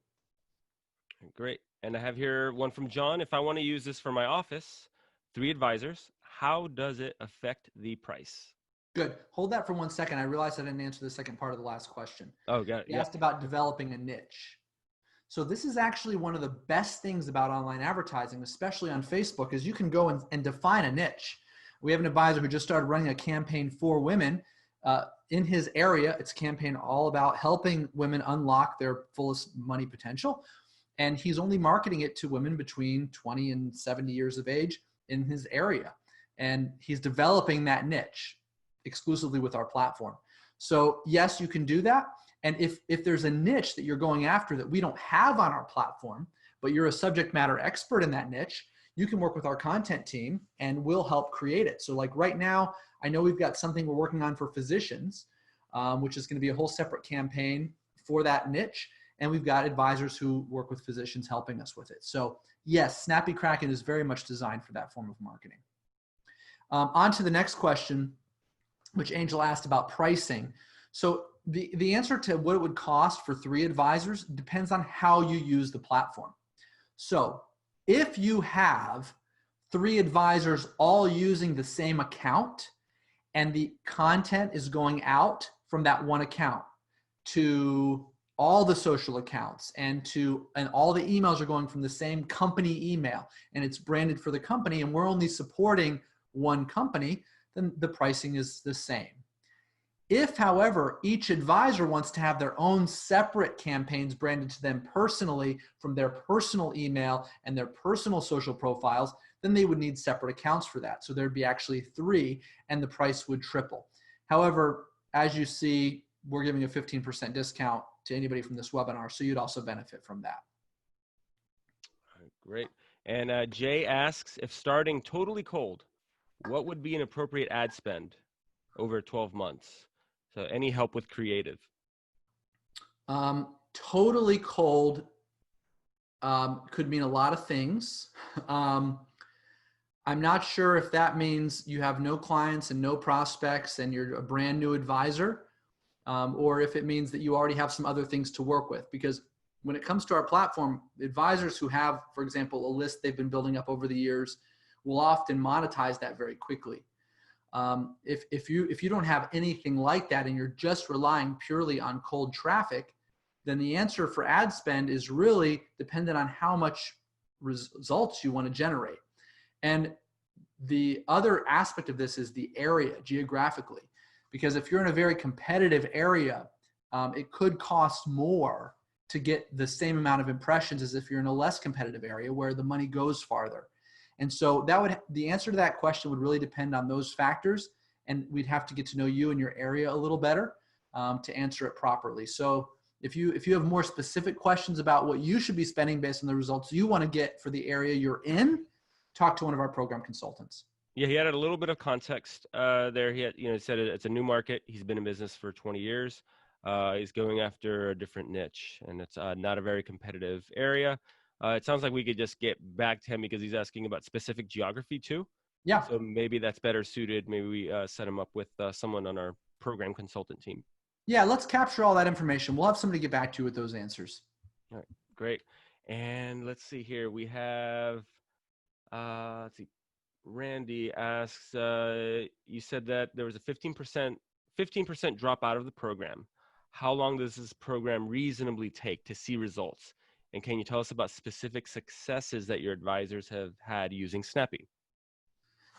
Great. And I have here one from John. If I want to use this for my office, 3 advisors, how does it affect the price? Good. Hold that for 1 second. I realized I didn't answer the second part of the last question. Oh, got it. You asked about developing a niche. So this is actually one of the best things about online advertising, especially on Facebook, is you can go and define a niche. We have an advisor who just started running a campaign for women in his area. It's a campaign all about helping women unlock their fullest money potential. And he's only marketing it to women between 20 and 70 years of age in his area. And he's developing that niche exclusively with our platform. So yes, you can do that. And if there's a niche that you're going after that we don't have on our platform, but you're a subject matter expert in that niche, you can work with our content team and we'll help create it. So like right now, I know we've got something we're working on for physicians, which is going to be a whole separate campaign for that niche. And we've got advisors who work with physicians helping us with it. So yes, Snappy Kraken is very much designed for that form of marketing. On to the next question, which Angel asked about pricing. So the answer to what it would cost for 3 advisors depends on how you use the platform. So if you have 3 advisors all using the same account and the content is going out from that one account to all the social accounts and all the emails are going from the same company email and it's branded for the company and we're only supporting one company, then the pricing is the same. If, however, each advisor wants to have their own separate campaigns branded to them personally from their personal email and their personal social profiles, then they would need separate accounts for that. So there'd be actually 3 and the price would triple. However, as you see, we're giving a 15% discount to anybody from this webinar, so you'd also benefit from that. Great. And Jay asks, if starting totally cold, what would be an appropriate ad spend? over 12 months. So any help with creative? Totally cold could mean a lot of things. I'm not sure if that means you have no clients and no prospects and you're a brand new advisor, or if it means that you already have some other things to work with. Because when it comes to our platform, advisors who have, for example, a list they've been building up over the years will often monetize that very quickly. If you don't have anything like that and you're just relying purely on cold traffic, then the answer for ad spend is really dependent on how much results you want to generate. And the other aspect of this is the area geographically, because if you're in a very competitive area, it could cost more to get the same amount of impressions as if you're in a less competitive area where the money goes farther. And so the answer to that question would really depend on those factors, and we'd have to get to know you and your area a little better to answer it properly. So if you have more specific questions about what you should be spending based on the results you want to get for the area you're in, talk to one of our program consultants. Yeah, he added a little bit of context there. He said it's a new market. He's been in business for 20 years. He's going after a different niche, and it's not a very competitive area. It sounds like we could just get back to him because he's asking about specific geography too. Yeah. So maybe that's better suited. Maybe we set him up with someone on our program consultant team. Yeah, let's capture all that information. We'll have somebody get back to you with those answers. All right, great. And let's see here. We have, let's see. Randy asks, you said that there was a 15% drop out of the program. How long does this program reasonably take to see results? And can you tell us about specific successes that your advisors have had using Snappy?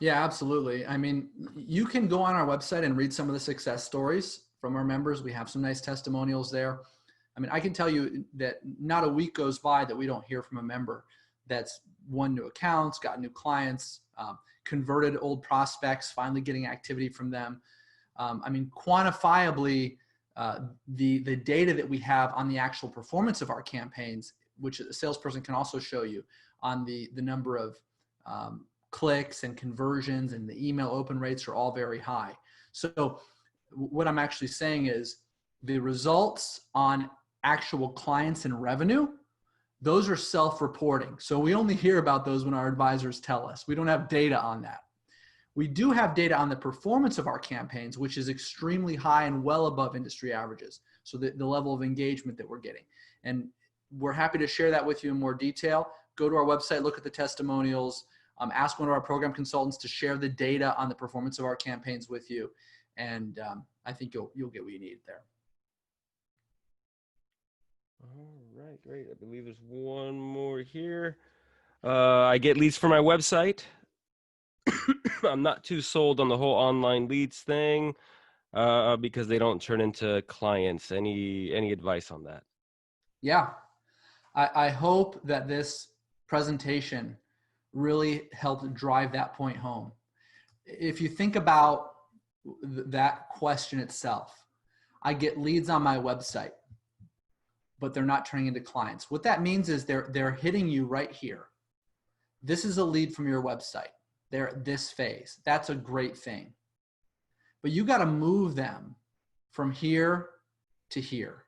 Yeah, absolutely. I mean, you can go on our website and read some of the success stories from our members. We have some nice testimonials there. I mean, I can tell you that not a week goes by that we don't hear from a member that's won new accounts, got new clients, converted old prospects, finally getting activity from them. I mean, quantifiably, the data that we have on the actual performance of our campaigns, which a salesperson can also show you on the number of clicks and conversions, and the email open rates are all very high. So what I'm actually saying is the results on actual clients and revenue, those are self-reporting. So we only hear about those when our advisors tell us. We don't have data on that. We do have data on the performance of our campaigns, which is extremely high and well above industry averages. So the level of engagement that we're getting. And we're happy to share that with you in more detail. Go to our website, look at the testimonials, ask one of our program consultants to share the data on the performance of our campaigns with you. And I think you'll get what you need there. All right, great. I believe there's one more here. I get leads from my website. I'm not too sold on the whole online leads thing because they don't turn into clients. Any advice on that? Yeah, I hope that this presentation really helped drive that point home. If you think about that question itself, I get leads on my website, but they're not turning into clients. What that means is they're hitting you right here. This is a lead from your website. They're at this phase. That's a great thing. But you got to move them from here to here.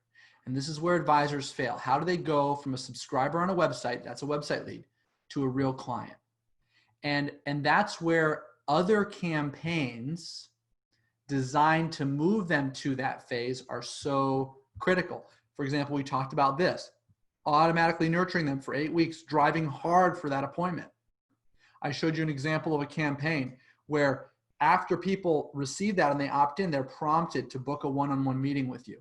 And this is where advisors fail. How do they go from a subscriber on a website, that's a website lead, to a real client? And that's where other campaigns designed to move them to that phase are so critical. For example, we talked about this, automatically nurturing them for 8 weeks, driving hard for that appointment. I showed you an example of a campaign where after people receive that and they opt in, they're prompted to book a one-on-one meeting with you.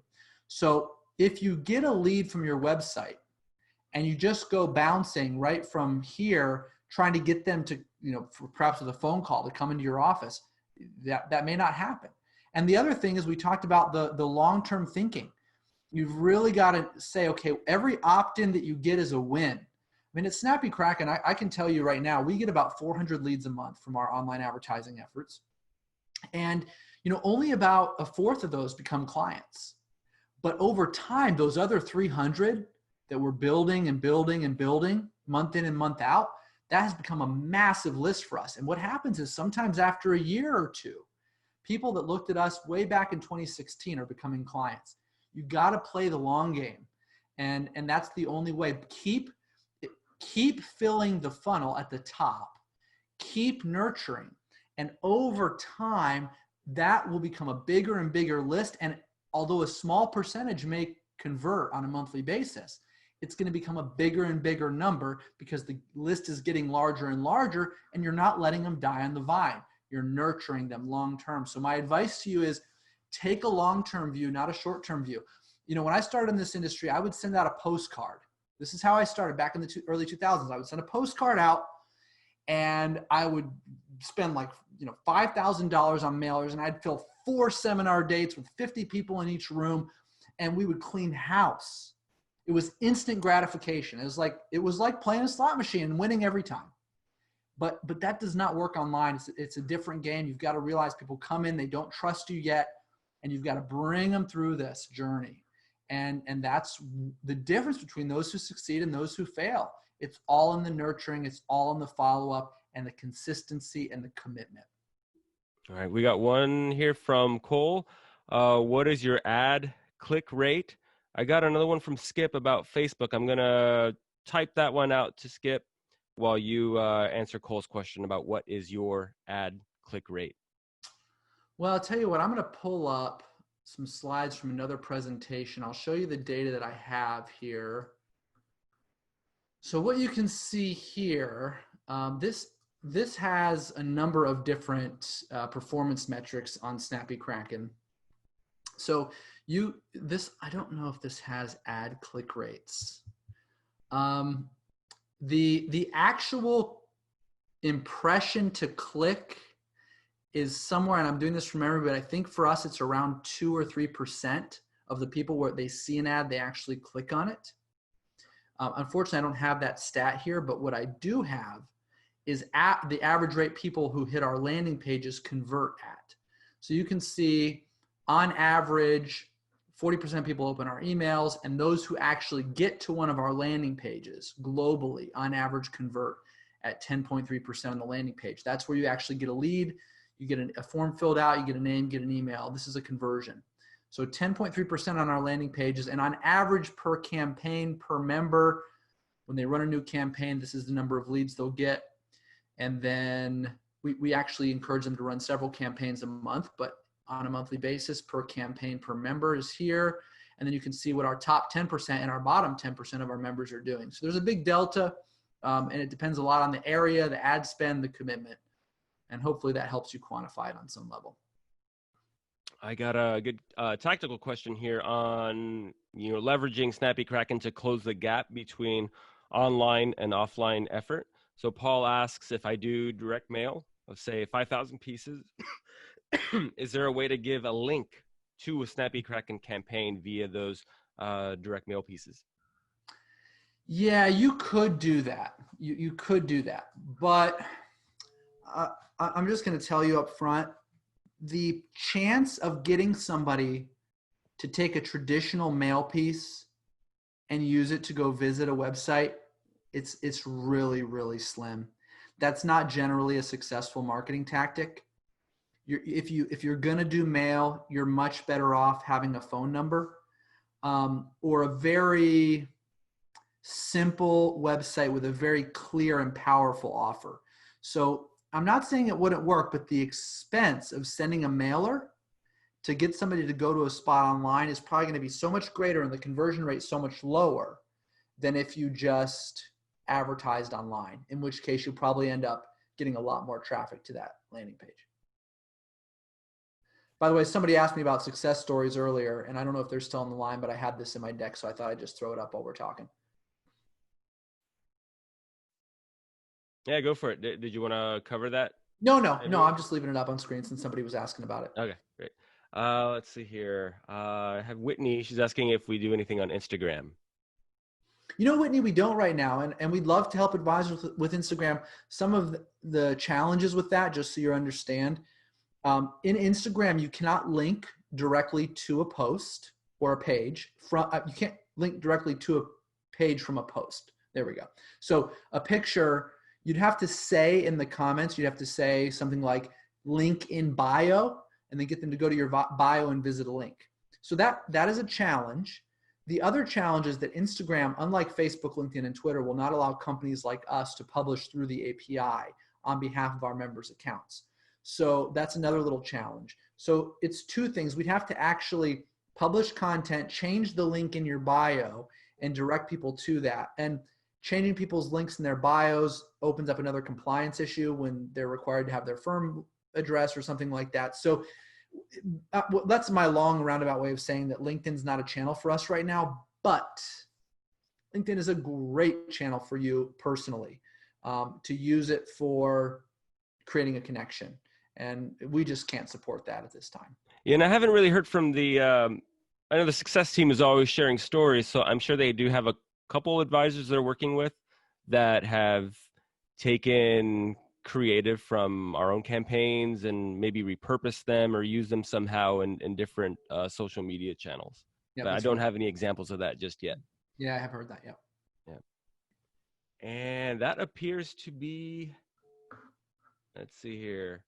So if you get a lead from your website and you just go bouncing right from here, trying to get them to, perhaps with a phone call to come into your office, that may not happen. And the other thing is we talked about the long-term thinking. You've really got to say, okay, every opt-in that you get is a win. I mean, at Snappy Kraken, I can tell you right now, we get about 400 leads a month from our online advertising efforts. And, only about a fourth of those become clients. But over time, those other 300 that we're building and building and building month in and month out, that has become a massive list for us. And what happens is sometimes after a year or two, People that looked at us way back in 2016 are becoming clients. You got to play the long game. And that's the only way. Keep filling the funnel at the top. Keep nurturing. And over time, that will become a bigger and bigger list. And although a small percentage may convert on a monthly basis, it's going to become a bigger and bigger number because the list is getting larger and larger, and you're not letting them die on the vine. You're nurturing them long-term. So my advice to you is take a long-term view, not a short-term view. You know, when I started in this industry, I would send out a postcard. This is how I started back in the early 2000s. I would send a postcard out, and I would spend like, $5,000 on mailers, and I'd fill 4 seminar dates with 50 people in each room, and we would clean house. It was instant gratification. It was like playing a slot machine and winning every time. But that does not work online. It's a different game. You've got to realize people come in, they don't trust you yet, and you've got to bring them through this journey. And that's the difference between those who succeed and those who fail. It's all in the nurturing. It's all in the follow-up and the consistency and the commitment. All right, we got one here from Cole. What is your ad click rate? I got another one from Skip about Facebook. I'm going to type that one out to Skip while you answer Cole's question about what is your ad click rate. Well, I'll tell you what, I'm going to pull up some slides from another presentation. I'll show you the data that I have here. So what you can see here, this has a number of different performance metrics on Snappy Kraken. So I don't know if this has ad click rates. The actual impression to click is somewhere, and I'm doing this from memory, but I think for us it's around 2 or 3% of the people where they see an ad, they actually click on it. Unfortunately, I don't have that stat here, but what I do have is the average rate people who hit our landing pages convert at. So you can see on average, 40% of people open our emails, and those who actually get to one of our landing pages globally on average convert at 10.3% on the landing page. That's where you actually get a lead, you get a form filled out, you get a name, get an email. This is a conversion. So 10.3% on our landing pages, and on average per campaign, per member, when they run a new campaign, this is the number of leads they'll get. And then we actually encourage them to run several campaigns a month, but on a monthly basis per campaign per member is here. And then you can see what our top 10% and our bottom 10% of our members are doing. So there's a big delta, and it depends a lot on the area, the ad spend, the commitment. And hopefully that helps you quantify it on some level. I got a good tactical question here on leveraging Snappy Kraken to close the gap between online and offline effort. So Paul asks, if I do direct mail of say 5,000 pieces, is there a way to give a link to a Snappy Kraken campaign via those direct mail pieces? Yeah, you could do that. You could do that, but I'm just going to tell you up front, the chance of getting somebody to take a traditional mail piece and use it to go visit a website, it's really, really slim. That's not generally a successful marketing tactic. If you're going to do mail, you're much better off having a phone number or a very simple website with a very clear and powerful offer. So I'm not saying it wouldn't work, but the expense of sending a mailer to get somebody to go to a spot online is probably going to be so much greater and the conversion rate so much lower than if you just advertised online, in which case you'll probably end up getting a lot more traffic to that landing page. By the way, somebody asked me about success stories earlier, and I don't know if they're still on the line, but I had this in my deck, so I thought I'd just throw it up while we're talking. Yeah, go for it. Did you want to cover that? No, I'm just leaving it up on screen since somebody was asking about it. Okay, great. Let's see here. I have Whitney. She's asking if we do anything on Instagram. Whitney, we don't right now, and we'd love to help advisors with Instagram. Some of the challenges with that, just so you understand, in Instagram, you cannot link directly to a post or a page. You can't link directly to a page from a post. There we go. So a picture, you'd have to say in the comments, you'd have to say something like link in bio, and then get them to go to your bio and visit a link. So that is a challenge. The other challenge is that Instagram, unlike Facebook, LinkedIn, and Twitter, will not allow companies like us to publish through the API on behalf of our members' accounts. So that's another little challenge. So it's two things. We'd have to actually publish content, change the link in your bio, and direct people to that. And changing people's links in their bios opens up another compliance issue when they're required to have their firm address or something like that. So that's my long roundabout way of saying that LinkedIn's not a channel for us right now, but LinkedIn is a great channel for you personally, to use it for creating a connection. And we just can't support that at this time. Yeah, and I haven't really heard from I know the success team is always sharing stories, so I'm sure they do have a couple advisors they're working with that have taken creative from our own campaigns and maybe repurpose them or use them somehow in different social media channels. Yeah, but I don't have any examples of that just yet. Yeah, I have heard that. Yeah. And that appears to be, let's see here.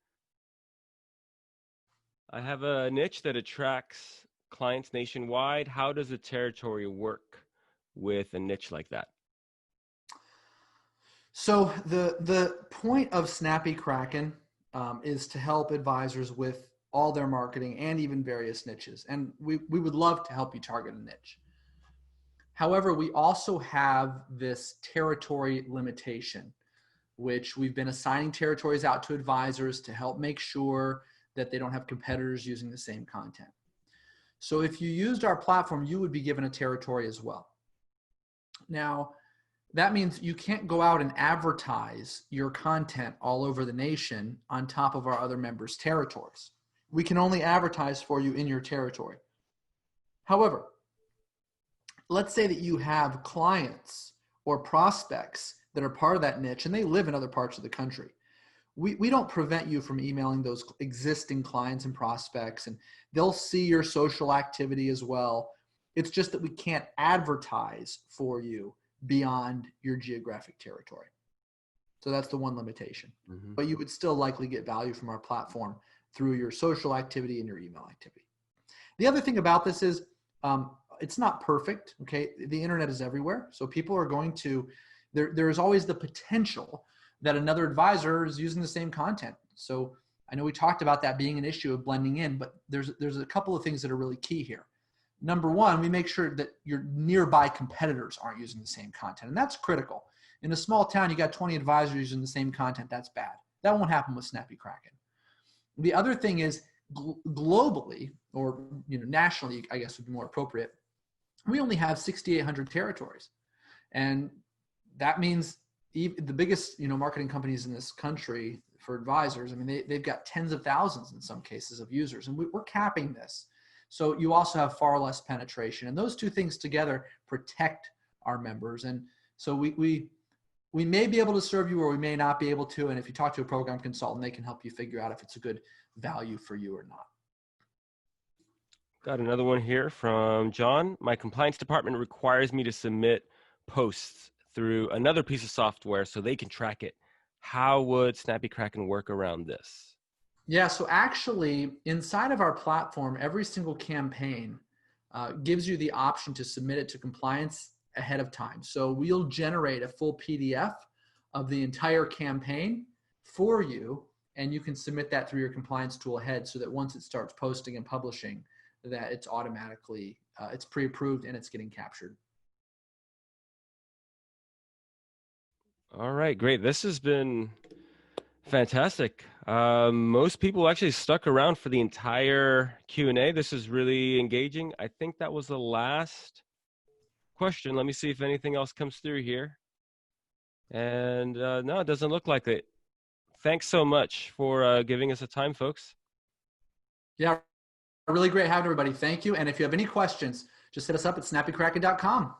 I have a niche that attracts clients nationwide. How does a territory work with a niche like that? So the point of Snappy Kraken is to help advisors with all their marketing and even various niches. And we would love to help you target a niche. However, we also have this territory limitation, which we've been assigning territories out to advisors to help make sure that they don't have competitors using the same content. So if you used our platform, you would be given a territory as well. Now, that means you can't go out and advertise your content all over the nation on top of our other members' territories. We can only advertise for you in your territory. However, let's say that you have clients or prospects that are part of that niche and they live in other parts of the country. We don't prevent you from emailing those existing clients and prospects, and they'll see your social activity as well. It's just that we can't advertise for you beyond your geographic territory. So that's the one limitation. Mm-hmm. But you would still likely get value from our platform through your social activity and your email activity. The other thing about this is it's not perfect, okay? The internet is everywhere. So people are going to, there is always the potential that another advisor is using the same content. So I know we talked about that being an issue of blending in, but there's a couple of things that are really key here. Number one, we make sure that your nearby competitors aren't using the same content, and that's critical. In a small town, you got 20 advisors using the same content. That's bad. That won't happen with Snappy Kraken. The other thing is globally, or nationally, I guess would be more appropriate. We only have 6,800 territories, and that means the biggest marketing companies in this country for advisors. I mean, they've got tens of thousands in some cases of users, and we're capping this. So you also have far less penetration, and those two things together protect our members. And so we may be able to serve you, or we may not be able to. And if you talk to a program consultant, they can help you figure out if it's a good value for you or not. Got another one here from John. My compliance department requires me to submit posts through another piece of software so they can track it. How would Snappy Kraken work around this? Yeah, so actually inside of our platform, every single campaign gives you the option to submit it to compliance ahead of time. So we'll generate a full PDF of the entire campaign for you, and you can submit that through your compliance tool ahead so that once it starts posting and publishing, that it's automatically, it's pre-approved and it's getting captured. All right, great. This has been fantastic. Most people actually stuck around for the entire Q&A. This is really engaging. I think that was the last question. Let me see if anything else comes through here. And no, it doesn't look like it. Thanks so much for giving us a time, folks. Yeah, really great having everybody. Thank you. And if you have any questions, just hit us up at snappykraken.com.